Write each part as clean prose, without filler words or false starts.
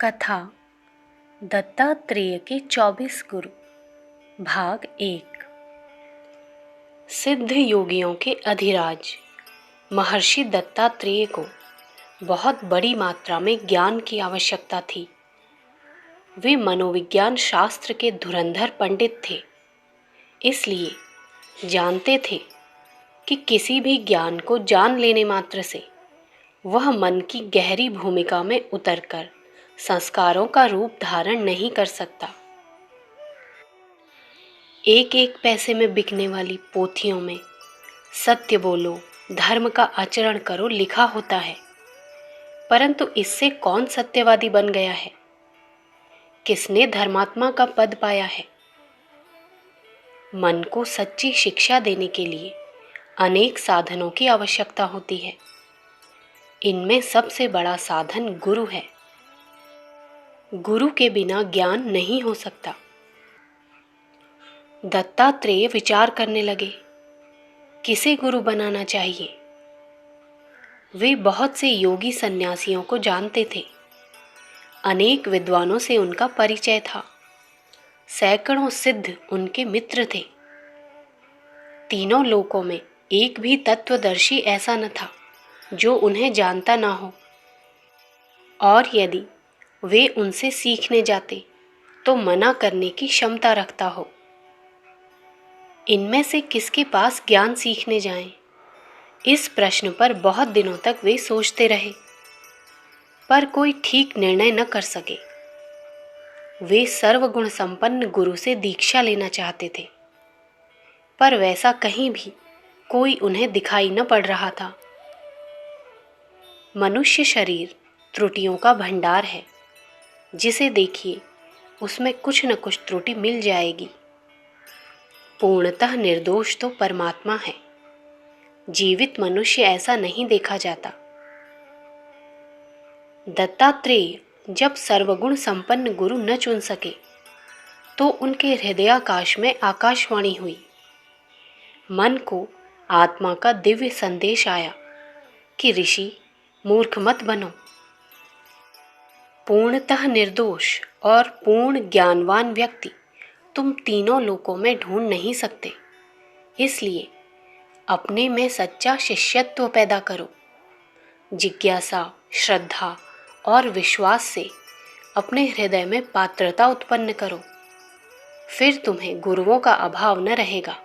कथा दत्तात्रेय के 24 गुरु भाग 1। सिद्ध योगियों के अधिराज महर्षि दत्तात्रेय को बहुत बड़ी मात्रा में ज्ञान की आवश्यकता थी। वे मनोविज्ञान शास्त्र के धुरंधर पंडित थे, इसलिए जानते थे कि किसी भी ज्ञान को जान लेने मात्र से वह मन की गहरी भूमिका में उतरकर संस्कारों का रूप धारण नहीं कर सकता। एक एक पैसे में बिकने वाली पोथियों में सत्य बोलो, धर्म का आचरण करो लिखा होता है, परंतु इससे कौन सत्यवादी बन गया है? किसने धर्मात्मा का पद पाया है? मन को सच्ची शिक्षा देने के लिए अनेक साधनों की आवश्यकता होती है। इनमें सबसे बड़ा साधन गुरु है। गुरु के बिना ज्ञान नहीं हो सकता। दत्तात्रेय विचार करने लगे, किसे गुरु बनाना चाहिए। वे बहुत से योगी सन्यासियों को जानते थे। अनेक विद्वानों से उनका परिचय था। सैकड़ों सिद्ध उनके मित्र थे। तीनों लोकों में एक भी तत्वदर्शी ऐसा न था जो उन्हें जानता ना हो, और यदि वे उनसे सीखने जाते तो मना करने की क्षमता रखता हो। इनमें से किसके पास ज्ञान सीखने जाएं? इस प्रश्न पर बहुत दिनों तक वे सोचते रहे, पर कोई ठीक निर्णय न कर सके। वे सर्वगुण संपन्न गुरु से दीक्षा लेना चाहते थे, पर वैसा कहीं भी कोई उन्हें दिखाई न पड़ रहा था। मनुष्य शरीर त्रुटियों का भंडार है। जिसे देखिए उसमें कुछ न कुछ त्रुटि मिल जाएगी। पूर्णतः निर्दोष तो परमात्मा है। जीवित मनुष्य ऐसा नहीं देखा जाता। दत्तात्रेय जब सर्वगुण संपन्न गुरु न चुन सके तो उनके हृदयाकाश में आकाशवाणी हुई। मन को आत्मा का दिव्य संदेश आया कि ऋषि, मूर्ख मत बनो। पूर्णतः निर्दोष और पूर्ण ज्ञानवान व्यक्ति तुम तीनों लोकों में ढूंढ नहीं सकते। इसलिए अपने में सच्चा शिष्यत्व पैदा करो। जिज्ञासा, श्रद्धा और विश्वास से अपने हृदय में पात्रता उत्पन्न करो, फिर तुम्हें गुरुओं का अभाव न रहेगा।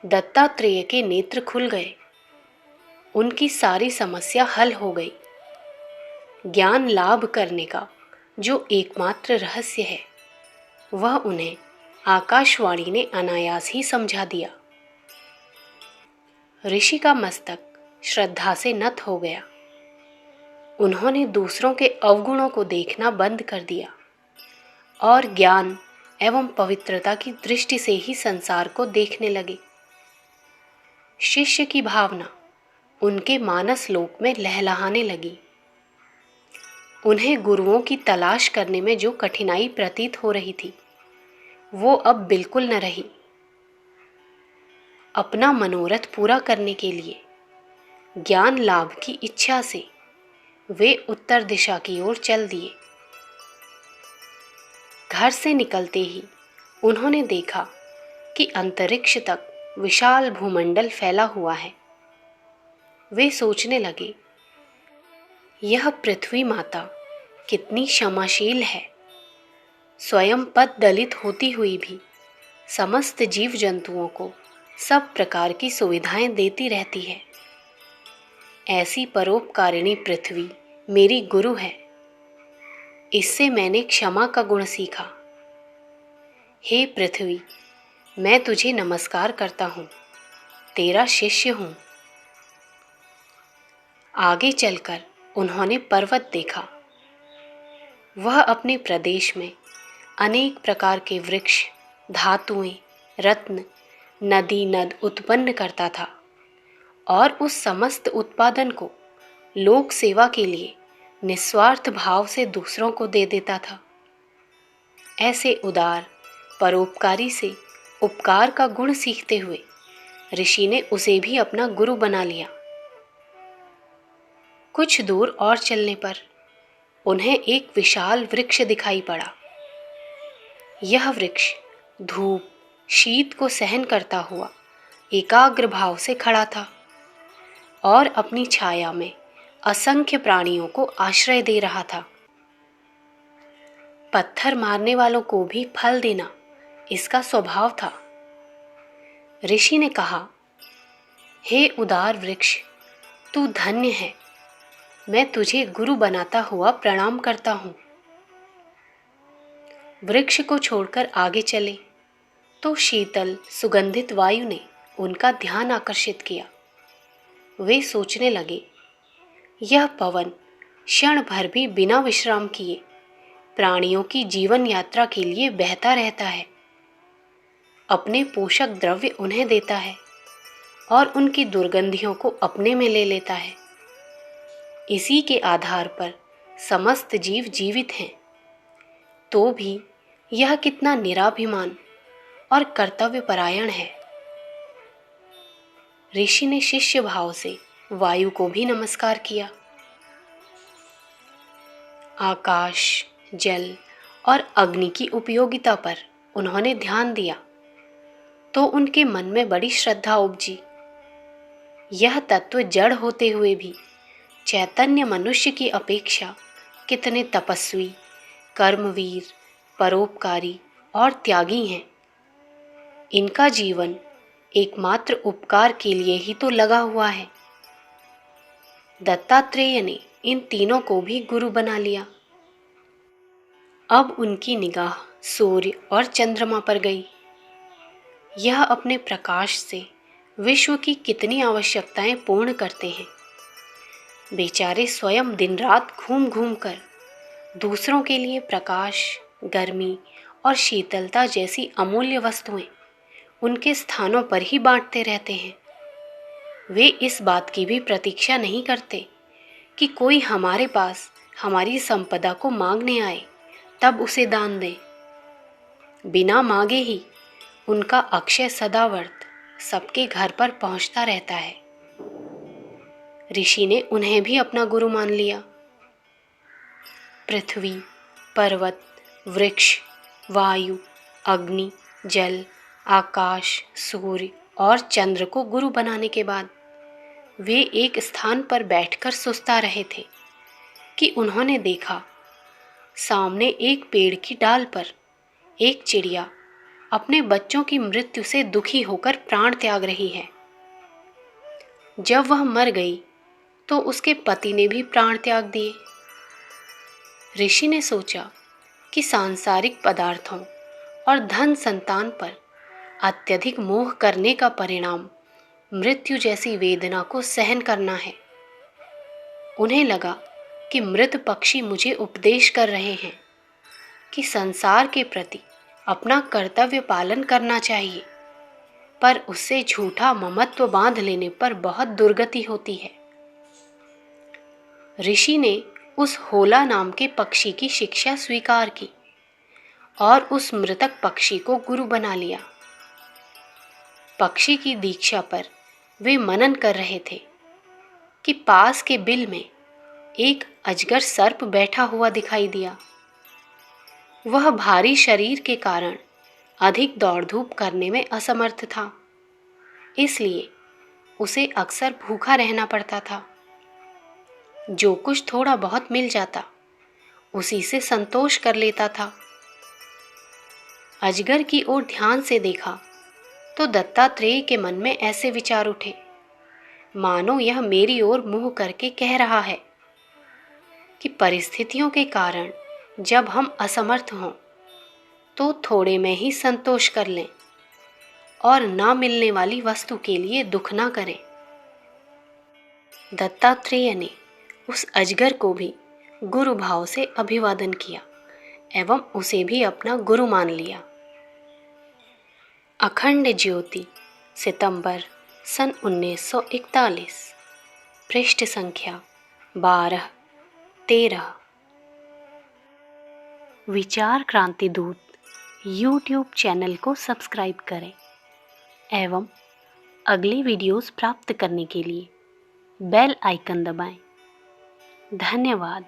दत्तात्रेय के नेत्र खुल गए। उनकी सारी समस्या हल हो गई। ज्ञान लाभ करने का जो एकमात्र रहस्य है वह उन्हें आकाशवाणी ने अनायास ही समझा दिया। ऋषि का मस्तक श्रद्धा से नत हो गया। उन्होंने दूसरों के अवगुणों को देखना बंद कर दिया और ज्ञान एवं पवित्रता की दृष्टि से ही संसार को देखने लगे। शिष्य की भावना उनके मानस लोक में लहलहाने लगी। उन्हें गुरुओं की तलाश करने में जो कठिनाई प्रतीत हो रही थी वो अब बिल्कुल न रही। अपना मनोरथ पूरा करने के लिए ज्ञान लाभ की इच्छा से वे उत्तर दिशा की ओर चल दिए। घर से निकलते ही उन्होंने देखा कि अंतरिक्ष तक विशाल भूमंडल फैला हुआ है। वे सोचने लगे, यह पृथ्वी माता कितनी क्षमाशील है। स्वयं पद दलित होती हुई भी समस्त जीव जंतुओं को सब प्रकार की सुविधाएं देती रहती है। ऐसी परोपकारिणी पृथ्वी मेरी गुरु है। इससे मैंने क्षमा का गुण सीखा। हे पृथ्वी, मैं तुझे नमस्कार करता हूँ, तेरा शिष्य हूँ। आगे चलकर उन्होंने पर्वत देखा। वह अपने प्रदेश में अनेक प्रकार के वृक्ष, धातुएं, रत्न, नदी नद उत्पन्न करता था और उस समस्त उत्पादन को लोक सेवा के लिए निस्वार्थ भाव से दूसरों को दे देता था। ऐसे उदार परोपकारी से उपकार का गुण सीखते हुए ऋषि ने उसे भी अपना गुरु बना लिया। कुछ दूर और चलने पर उन्हें एक विशाल वृक्ष दिखाई पड़ा। यह वृक्ष धूप, शीत को सहन करता हुआ एकाग्र भाव से खड़ा था और अपनी छाया में असंख्य प्राणियों को आश्रय दे रहा था। पत्थर मारने वालों को भी फल देना इसका स्वभाव था। ऋषि ने कहा, हे उदार वृक्ष, तू धन्य है। मैं तुझे गुरु बनाता हुआ प्रणाम करता हूँ। वृक्ष को छोड़कर आगे चले तो शीतल सुगंधित वायु ने उनका ध्यान आकर्षित किया। वे सोचने लगे, यह पवन क्षण भर भी बिना विश्राम किए प्राणियों की जीवन यात्रा के लिए बहता रहता है। अपने पोषक द्रव्य उन्हें देता है और उनकी दुर्गंधियों को अपने में ले लेता है। इसी के आधार पर समस्त जीव जीवित हैं। तो भी यह कितना निराभिमान और कर्तव्यपरायण है। ऋषि ने शिष्य भाव से वायु को भी नमस्कार किया। आकाश, जल और अग्नि की उपयोगिता पर उन्होंने ध्यान दिया तो उनके मन में बड़ी श्रद्धा उपजी। यह तत्व जड़ होते हुए भी चैतन्य मनुष्य की अपेक्षा कितने तपस्वी, कर्मवीर, परोपकारी और त्यागी हैं। इनका जीवन एकमात्र उपकार के लिए ही तो लगा हुआ है। दत्तात्रेय ने इन तीनों को भी गुरु बना लिया। अब उनकी निगाह सूर्य और चंद्रमा पर गई। यह अपने प्रकाश से विश्व की कितनी आवश्यकताएं पूर्ण करते हैं। बेचारे स्वयं दिन रात घूम घूम कर दूसरों के लिए प्रकाश, गर्मी और शीतलता जैसी अमूल्य वस्तुएं उनके स्थानों पर ही बांटते रहते हैं। वे इस बात की भी प्रतीक्षा नहीं करते कि कोई हमारे पास हमारी संपदा को मांगने आए तब उसे दान दे। बिना मांगे ही उनका अक्षय सदावर्त सबके घर पर पहुंचता रहता है। ऋषि ने उन्हें भी अपना गुरु मान लिया। पृथ्वी, पर्वत, वृक्ष, वायु, अग्नि, जल, आकाश, सूर्य और चंद्र को गुरु बनाने के बाद वे एक स्थान पर बैठकर सुस्ता रहे थे कि उन्होंने देखा, सामने एक पेड़ की डाल पर एक चिड़िया अपने बच्चों की मृत्यु से दुखी होकर प्राण त्याग रही है। जब वह मर गई तो उसके पति ने भी प्राण त्याग दिए। ऋषि ने सोचा कि सांसारिक पदार्थों और धन संतान पर अत्यधिक मोह करने का परिणाम मृत्यु जैसी वेदना को सहन करना है। उन्हें लगा कि मृत पक्षी मुझे उपदेश कर रहे हैं कि संसार के प्रति अपना कर्तव्य पालन करना चाहिए, पर उससे झूठा ममत्व बांध लेने पर बहुत दुर्गति होती है। ऋषि ने उस होला नाम के पक्षी की शिक्षा स्वीकार की और उस मृतक पक्षी को गुरु बना लिया। पक्षी की दीक्षा पर वे मनन कर रहे थे कि पास के बिल में एक अजगर सर्प बैठा हुआ दिखाई दिया। वह भारी शरीर के कारण अधिक दौड़ धूप करने में असमर्थ था, इसलिए उसे अक्सर भूखा रहना पड़ता था। जो कुछ थोड़ा बहुत मिल जाता उसी से संतोष कर लेता था। अजगर की ओर ध्यान से देखा तो दत्तात्रेय के मन में ऐसे विचार उठे, मानो यह मेरी ओर मुंह करके कह रहा है कि परिस्थितियों के कारण जब हम असमर्थ हों तो थोड़े में ही संतोष कर लें और ना मिलने वाली वस्तु के लिए दुख ना करें। दत्तात्रेय ने उस अजगर को भी गुरु भाव से अभिवादन किया एवं उसे भी अपना गुरु मान लिया। अखंड ज्योति, सितंबर सन 1941, पृष्ठ संख्या 12-13। विचार क्रांति दूत यूट्यूब चैनल को सब्सक्राइब करें एवं अगली वीडियोस प्राप्त करने के लिए बेल आइकन दबाएं। धन्यवाद।